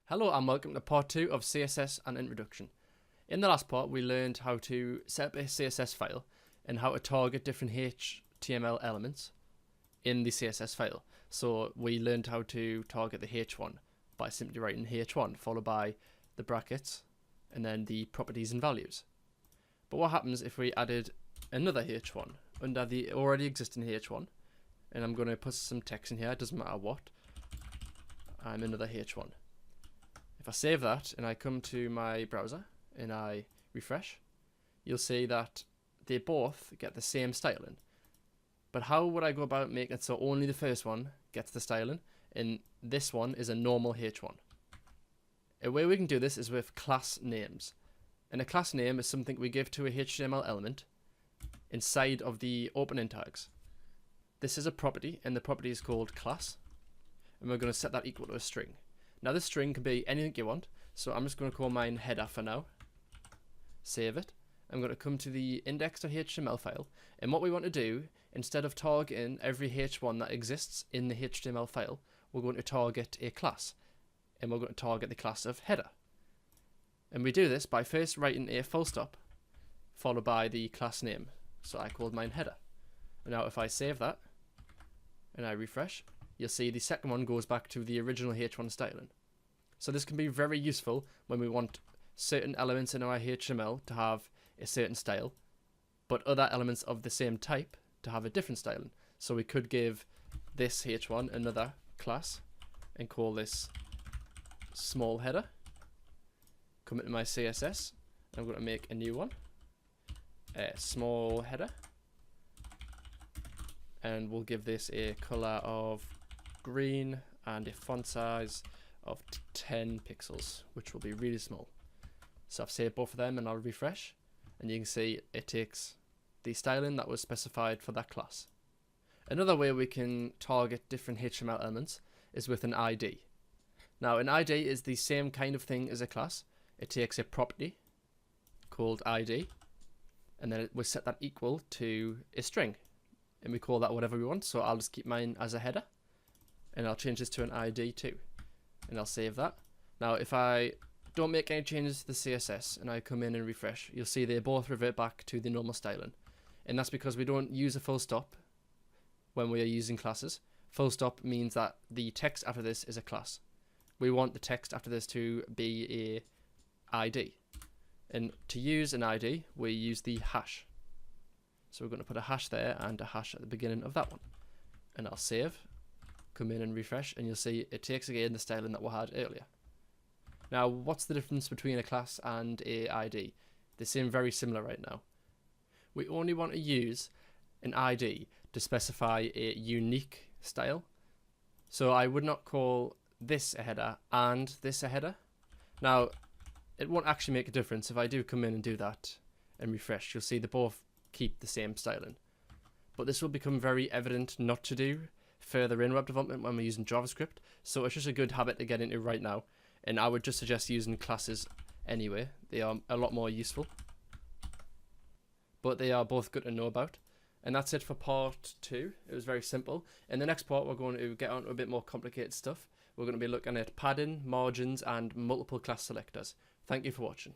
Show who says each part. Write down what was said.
Speaker 1: Hello and welcome to part 2 of CSS and Introduction. In the last part we learned how to set up a CSS file and how to target different HTML elements in the CSS file. So we learned how to target the H1 by simply writing H1 followed by the brackets and then the properties and values. But what happens if we added another H1 under the already existing H1, and I'm going to put some text in here, it doesn't matter what, I'm another H1. If I save that and I come to my browser and I refresh, you'll see that they both get the same styling. But how would I go about making it so only the first one gets the styling and this one is a normal H1? A way we can do this is with class names. And a class name is something we give to a HTML element inside of the opening tags. This is a property and the property is called class, and we're going to set that equal to a string. Now this string can be anything you want, so I'm just going to call mine header for now. Save it. I'm going to come to the index.html file, and what we want to do, instead of targeting every h1 that exists in the HTML file, we're going to target a class, and we're going to target the class of header. And we do this by first writing a full stop followed by the class name. So I called mine header. And now if I save that and I refresh, you'll see the second one goes back to the original H1 styling. So this can be very useful when we want certain elements in our HTML to have a certain style, but other elements of the same type to have a different styling. So we could give this H1 another class and call this small header. Come into my CSS, I'm going to make a new one, a small header, and we'll give this a color of green and a font size of 10 pixels, which will be really small. So I've saved both of them and I'll refresh, and you can see it takes the styling that was specified for that class. Another way we can target different HTML elements is with an ID. Now an ID is the same kind of thing as a class. It takes a property called ID, and then we set that equal to a string, and we call that whatever we want. So I'll just keep mine as a header, and I'll change this to an ID too, and I'll save that. Now if I don't make any changes to the CSS and I come in and refresh, you'll see they both revert back to the normal styling, and that's because we don't use a full stop when we are using classes. Full stop means that the text after this is a class. We want the text after this to be a ID, and to use an ID we use the hash. So we're going to put a hash there and a hash at the beginning of that one, and I'll save, come in and refresh, and you'll see it takes again the styling that we had earlier. Now what's the difference between a class and a ID? They seem very similar right now. We only want to use an ID to specify a unique style, so I would not call this a header and this a header. Now it won't actually make a difference. If I do come in and do that and refresh, you'll see they both keep the same styling. But this will become very evident not to do further in web development when we're using JavaScript, so it's just a good habit to get into right now, and I would just suggest using classes anyway. They are a lot more useful, but they are both good to know about. And that's it for part 2. It was very simple. In the next part we're going to get on to a bit more complicated stuff. We're going to be looking at padding, margins and multiple class selectors. Thank you for watching.